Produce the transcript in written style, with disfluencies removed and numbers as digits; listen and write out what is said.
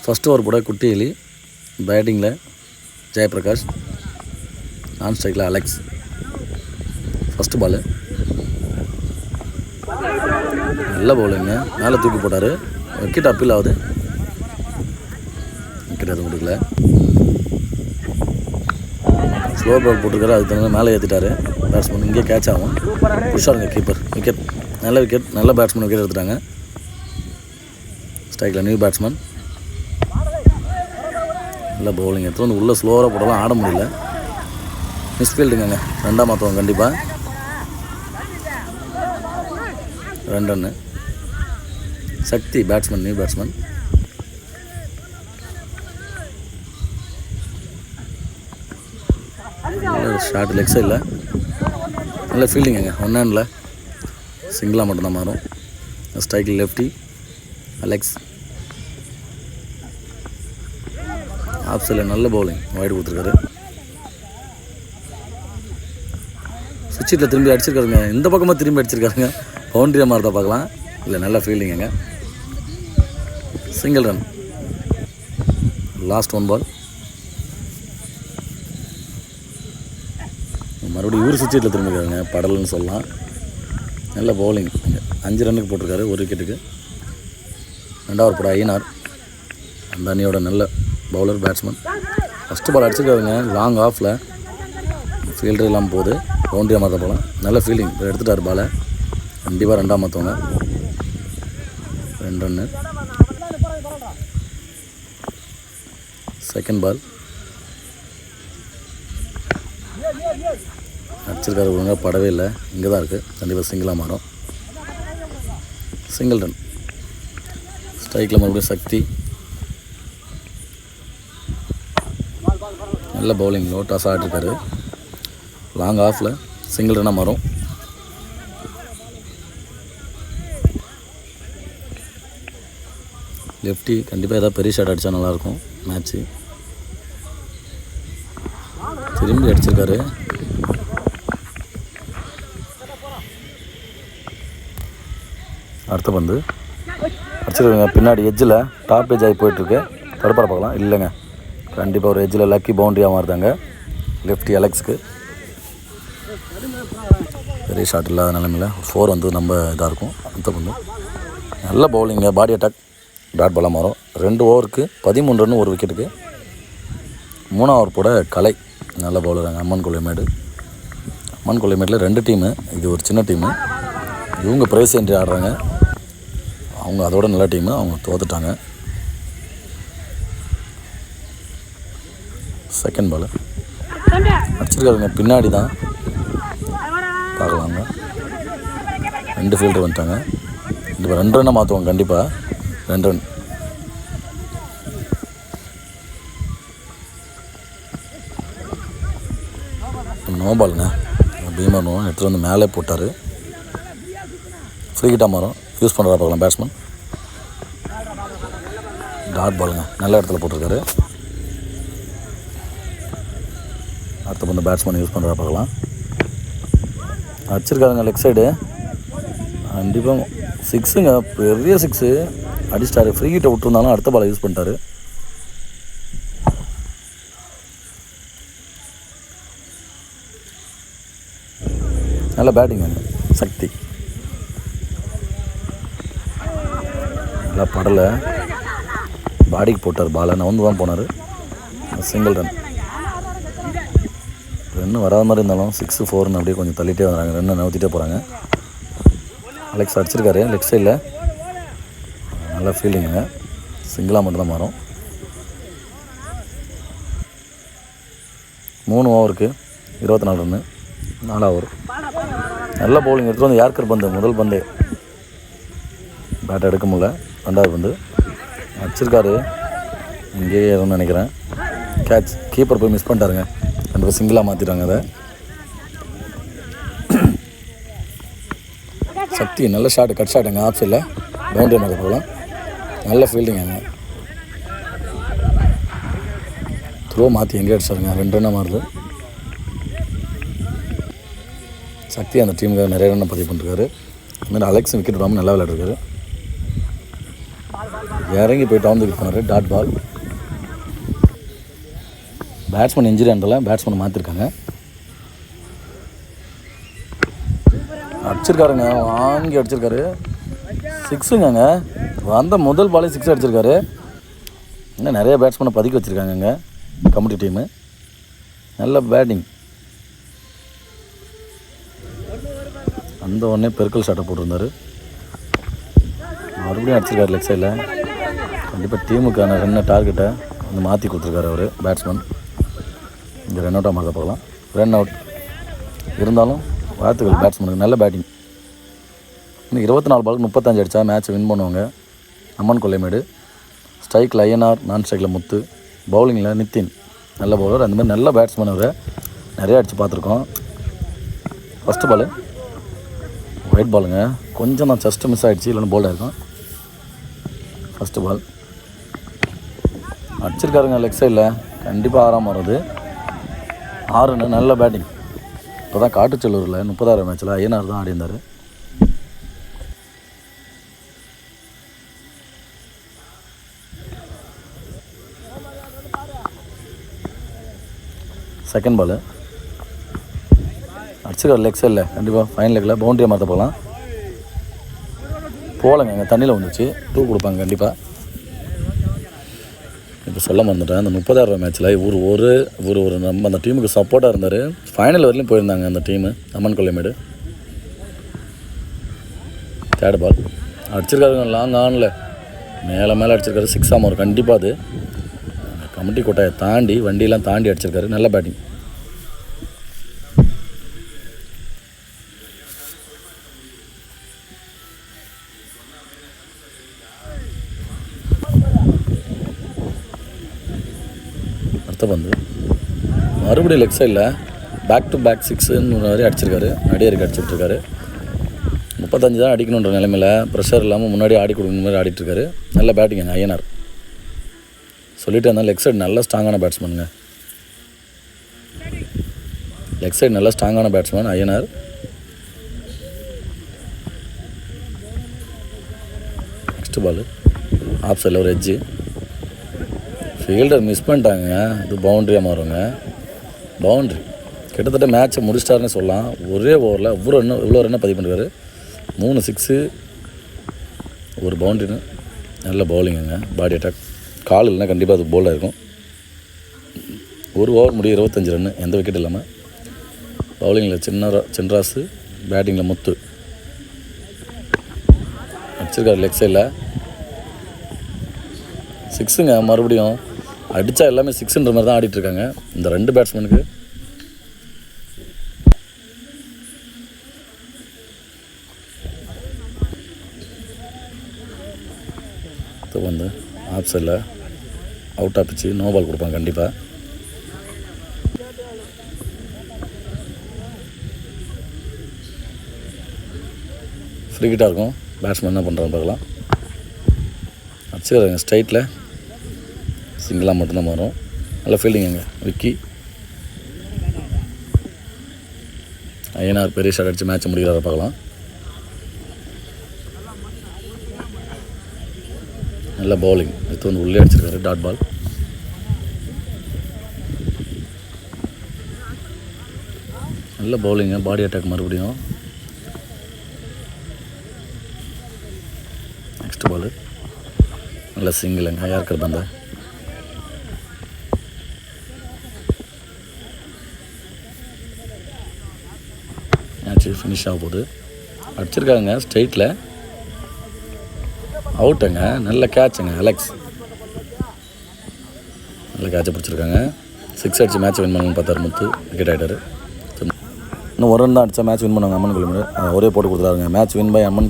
First over போட குட்டி எலி, பேட்டிங்கில் ஜெயபிரகாஷ், நான் ஸ்ட்ரைக்கில் அலெக்ஸ். ஃபஸ்ட்டு பாலு நல்ல பவுலிங்க, மேலே தூக்கி போட்டார். விக்கெட் அப்பீல் ஆகுது, விக்கெட் எதுவும் கொடுக்கல. ஸ்லோ பால் போட்டிருக்காரு, அதுக்கு தகுந்த மேலே ஏற்றிட்டார் பேட்ஸ்மேன். இங்கே கேட்ச் ஆகும், புஷாருங்க கீப்பர். விக்கெட், நல்ல விக்கெட், நல்ல பேட்ஸ்மேன் விக்கெட் எடுத்துட்டாங்க. ஸ்ட்ரைக்கில் நியூ பேட்ஸ்மேன், நல்ல பவுலிங் எடுத்து வந்து உள்ளே ஸ்லோவாக போடலாம், ஆட முடியல. மிஸ்ஃபீல்டுங்க, 2 மாற்றுவோம் கண்டிப்பாக. 2 run. Shakti batsman, new batsman. Short leg சைடில் நல்ல ஃபீல்டிங்க, 1 ஹேண்டில் சிங்கிளாக மட்டும்தான் மாறும். ஸ்ட்ரைக்கில் லெஃப்டி அலெக்ஸ், ஆஃப் சைடில் நல்ல பவுலிங், வைடு கொடுத்துருக்காரு. சுவிட்சில் திரும்பி அடிச்சிருக்காருங்க, இந்த பக்கமாக திரும்பி அடிச்சிருக்காருங்க. பவுண்டரியாக மாறுதா பார்க்கலாம். இல்லை, நல்ல ஃபீல்டிங்க. Single run. Last 1 ball. மறுபடியும் இவர் சுவிட்சில் திரும்பிக்காருங்க, படலன்னு சொல்லலாம். நல்ல பவுலிங், 5 ரன்னுக்கு போட்டிருக்காரு, 1 விக்கெட்டுக்கு. 2வது போட ஐயனார், அந்த அணியோட நல்ல பவுலர் பேட்ஸ்மேன். ஃபஸ்ட்டு பால் அடிச்சிருக்காருங்க, லாங் ஆஃபில், ஃபீல்டர் இல்லாமல் போகுது. பவுண்டரியாக மாற்ற போகலாம். நல்ல ஃபீல்டிங், எடுத்துட்டார் பாலை. கண்டிப்பாக 2ஆக மாற்றுவாங்க. 2 ரன்னு. செகண்ட் பால் அடிச்சிருக்காரு, ஒழுங்காக படவே இல்லை. இங்கே தான் இருக்குது, கண்டிப்பாக சிங்கிளாக மாறும். Single run. ஸ்ட்ரைக்கில் மறுபடியும் சக்தி, நல்ல பவுலிங், லோ டாஸ் ஆடிருக்காரு. லாங் ஆஃபில் சிங்கிள் ரன்னாக மாறும். லெஃப்டி கண்டிப்பாக ஏதாவது பெரிய ஷாட் அடித்தா நல்லாயிருக்கும் மேட்ச்சு. திரும்பி அடிச்சிருக்காரு. அடுத்த பந்து அடிச்சிருக்காங்க, பின்னாடி எட்ஜில் டாப் எட்ஜ் ஆகி போயிட்டுருக்கு. தடுப்பார பார்க்கலாம். இல்லைங்க, கண்டிப்பாக ஒரு எட்ஜில் லக்கி பவுண்டரியாக மாறுதாங்க லெஃப்டி அலெக்ஸுக்கு. பெரிய ஷாட் இல்லாத நிலைமையில் 4 வந்து நம்ம இதாக இருக்கும். அடுத்த பந்து நல்ல பவுலிங்க, பாடி அட்டாக், டாட் பாலாக மாறும். 2 ஓவருக்கு 13 ரன், 1 விக்கெட்டுக்கு. 3ஆவது ஓவர் போட கலை, நல்ல பவுலராங்க. அம்மன் கொல்லைமேடு. அம்மன் கொல்லைமேட்டில் 2 டீமு, இது ஒரு சின்ன டீமு. இவங்க ப்ரைஸ் என்ட்ரி ஆடுறாங்க, அவங்க அதோட நல்ல டீமு, அவங்க தோத்துட்டாங்க. செகண்ட் பால் அடிச்சிருக்காருங்க, பின்னாடி தான் பார்க்கலாங்க. 2 ஃபீல்டர் வந்துட்டாங்க. இப்போ 2 ரன்னாக மாற்றுவாங்க கண்டிப்பாக. 2 ரன். நோ பாலுங்க, பீமர் நோ எடுத்துகிட்டு வந்து மேலே போட்டார். ஃப்ரீ ஹிட்டாக மாறும், யூஸ் பண்ணுறா பார்க்கலாம் பேட்ஸ்மேன். டாட் பாலுங்க, நல்ல இடத்துல போட்டிருக்காரு. அடுத்த பந்து பேட்ஸ்மேன் யூஸ் பண்ணுறா பார்க்கலாம். அடிச்சிருக்காருங்க லெக் சைடு, கண்டிப்பாக 6ங்க, பெரிய 6 அடிச்சிட்டாரு. ஃப்ரீ ஹிட்டை விட்டுருந்தாலும் அடுத்த பாலை யூஸ் பண்ணிட்டாரு. நல்ல பேட்டிங் சக்தி, நல்லா படலை, பாடிக்கு போட்டார் பாலை, நவுந்து தான் போனார். Single run. ரன்னு வராத மாதிரி இருந்தாலும் 6, 4ன்னு அப்படியே கொஞ்சம் தள்ளிட்டே வராங்க, ரன்னை நவுத்திட்டே போகிறாங்க. அலெக்ஸ் அடிச்சிருக்காரு லெக் சைடில், நல்லா ஃபீல்டிங்க, சிங்கிளாக மட்டும்தான் மாறும். 3 ஓவருக்கு 24 ரன்னு, 4 ஓவர். நல்ல பவுலிங் எடுத்துகிட்டு வந்து யார்கர் பந்து, முதல் பந்து பேட்டை எடுக்க முடியல. 2வது பந்து அடிச்சிருக்காரு, இங்கேயே எதுவும் நினைக்கிறேன். கேட்ச், கீப்பர் போய் மிஸ் பண்ணிட்டாருங்க, கண்டிப்பாக சிங்கிளாக மாற்றிட்டாங்க அதை. சக்தி நல்ல ஷாட்டு, கட் ஷாட்டுங்க, ஆஃப் சைடில் பவுண்டரி மாற்ற போகலாம். நல்ல ஃபீல்டிங்க, த்ரோ மாற்றி எங்கே அடிச்சாருங்க. 2 ரன்னாக மாறுது. சக்தி அந்த டீமுக்கு நிறைய ரன்னை பதிவு பண்ணிருக்காரு. அதுமாதிரி அலெக்ஸும் விக்கெட் விடாமல் நல்லா விளையாடுறாரு. இறங்கி போய் டவுன் விக்கெட் பண்ணார். Dot ball. பேட்ஸ்மேன் இன்ஜுரி ஆனதால பேட்ஸ்மேன் மாற்றிருக்காங்க. அடிச்சிருக்காருங்க, வாங்கி அடிச்சிருக்காரு. 6ங்க. வந்த முதல் பாலே 6 அடிச்சிருக்காரு. இன்னும் நிறைய பேட்ஸ்மேனை பதுக்கி வச்சுருக்காங்கங்க கமிட்டி டீமு. நல்ல பேட்டிங். அந்த உடனே பெருக்கல் ஷாட்டை போட்டிருந்தார். மறுபடியும் அடிச்சிருக்காரு லெக் சைடில். கண்டிப்பாக டீமுக்கான ரன்னை டார்கெட்டை வந்து மாற்றி கொடுத்துருக்காரு அவர் பேட்ஸ்மேன். இங்கே ரன் அவுட்டாக மாற்ற போகலாம். ரன் அவுட் இருந்தாலும் வாழ்த்துக்கள் பேட்ஸ்மேனுக்கு. நல்ல பேட்டிங். இன்னும் 24 பாலுக்கு 35 அடித்தா மேட்ச்சை வின் பண்ணுவாங்க. அம்மன் கொல்லைமேடு. ஸ்ட்ரைக்கில் ஐஎன்ஆர், நான் ஸ்ட்ரைக்கில் முத்து, பவுலிங்கில் நித்தின். நல்ல பவுலர். அந்த மாதிரி நல்ல பேட்ஸ்மேன் அவர். நிறையா அடித்து பார்த்துருக்கோம். ஃபஸ்ட்டு பாலு ஒயிட் பாலுங்க. கொஞ்சம் நான் ஜஸ்ட்டு மிஸ் ஆகிடுச்சு, இல்லைன்னு போல்டாக இருக்கும். ஃபஸ்ட்டு பால் அடிச்சிருக்காருங்க லெக் சைடில். கண்டிப்பாக 6ஆம் வருது. 6ன்னு நல்ல பேட்டிங். இப்போ தான் காட்டுச்செல்லூரில் 30,000 மேட்ச்சில் ஐஎன்ஆர் தான் ஆடி இருந்தார். செகண்ட் பாலு அடிச்சிருக்காரு லெக் சைடில். கண்டிப்பாக ஃபைன் லெக்கில் பவுண்டரியை மாற்ற போகலாம். போகலங்க, எங்கள் தண்ணியில் வந்துச்சு. 2 கொடுப்பாங்க கண்டிப்பாக. இப்போ சொல்ல மறந்துட்டேன். அந்த 30,000 மேட்ச்சில் ஒரு நம்ம அந்த டீமுக்கு சப்போர்ட்டாக இருந்தார். ஃபைனல் வரையிலும் போயிருந்தாங்க அந்த team. Amman Kollaimedu. Third ball அடிச்சிருக்காருங்க. லாங் ஆனில் மேலே அடிச்சிருக்காரு. 6ஆம் வரும் கண்டிப்பாக. அது கமிட்டி கோட்டையை தாண்டி வண்டியெல்லாம் தாண்டி அடிச்சிருக்காரு. நல்ல பேட்டிங். அடுத்த பந்து மறுபடியும் லெக் சைடில் பேக் டு பேக் 6ன்னு மாதிரி அடிச்சிருக்காரு. அடியருக்கு அடிச்சுட்ருக்காரு. 35 தான் அடிக்கணுன்ற நிலைமையில் ப்ரெஷர் இல்லாமல் முன்னாடி ஆடி கொடுக்குற மாதிரி ஆடிட்டுருக்காரு. நல்ல பேட்டிங் ஐஎன்ஆர். சொல்லிட்டு இருந்தால் லெக் சைடு நல்ல ஸ்ட்ராங்கான பேட்ஸ்மேனுங்க. லெக் சைடு நல்ல ஸ்ட்ராங்கான batsman INR. Next ball off சைடில் ஒரு எட்ஜு. ஃபீல்டர் மிஸ் பண்ணிட்டாங்க. இது பவுண்ட்ரியாக மாறுங்க. பவுண்ட்ரி கிட்டத்தட்ட மேட்ச்சை முடிச்சிட்டாருன்னு சொல்லலாம். ஒரே ஓவரில் இவ்வளோ ரன்னை பதிவு பண்ணிருக்காரு. 3 6 ஒரு பவுண்ட்ரின்னு. நல்ல பவுலிங்குங்க. பாடி அட்டாக். கால் இல்லைனா கண்டிப்பாக அது போல்டாக இருக்கும். ஒரு ஓவர் முடியும் 25 ரன்னு, எந்த விக்கெட் இல்லாமல். பவுலிங்கில் சின்ராசு, பேட்டிங்கில் முத்து. அடிச்சிருக்காரு லெக் சைடில். 6ங்க. மறுபடியும் அடித்தா எல்லாமே 6ன்ற மாதிரி தான் ஆடிட்டுருக்காங்க இந்த 2 பேட்ஸ்மேனுக்கு. இப்போ வந்து ஆஃப் சைடில் அவுட்டாக பிச்சு நோ பால் கொடுப்பாங்க கண்டிப்பாக. ஃப்ரீ கிட்டாக இருக்கும். பேட்ஸ்மேன் என்ன பண்ணுறான்னு பார்க்கலாம். அடிச்சுக்கிறாங்க ஸ்ட்ரைட்டில். சிங்கிளாக மட்டும்தான் வரும். நல்ல ஃபீல்டிங்க விக்கி. ஐஎன்ஆர் பெரிய ஷாட் அடித்து மேட்ச்சை முடிக்கிறார பார்க்கலாம். நல்ல பவுலிங். இது வந்து உள்ளே அடிச்சிருக்காரு. Dot ball. நல்ல பவுலிங்க. பாடி அட்டாக் மறுபடியும். நெக்ஸ்ட் பால் நல்ல சிங்கிளுங்க. யாருக்கு பந்த மேட்ச்சு ஃபினிஷ் ஆக போகுது. அடிச்சிருக்காங்க ஸ்ட்ரெயிட்டில். அவுட்டுங்க. நல்ல கேட்சுங்க அலெக்ஸ். நல்ல கேட்சை பிடிச்சிருக்காங்க. 6 அடித்து மேட்ச் வின் பண்ணணும்னு பார்த்தாரு முத்து. விக்கெட் ஆகிட்டார். இன்னும் ஒரு ரன் தான் அடித்தா மேட்ச் வின் பண்ணுவாங்க அம்மன் கொல்லைமேடு. ஒரே போட்டு கொடுத்துறாருங்க. மேட்ச் வின் பை அம்மன் கொல்லை.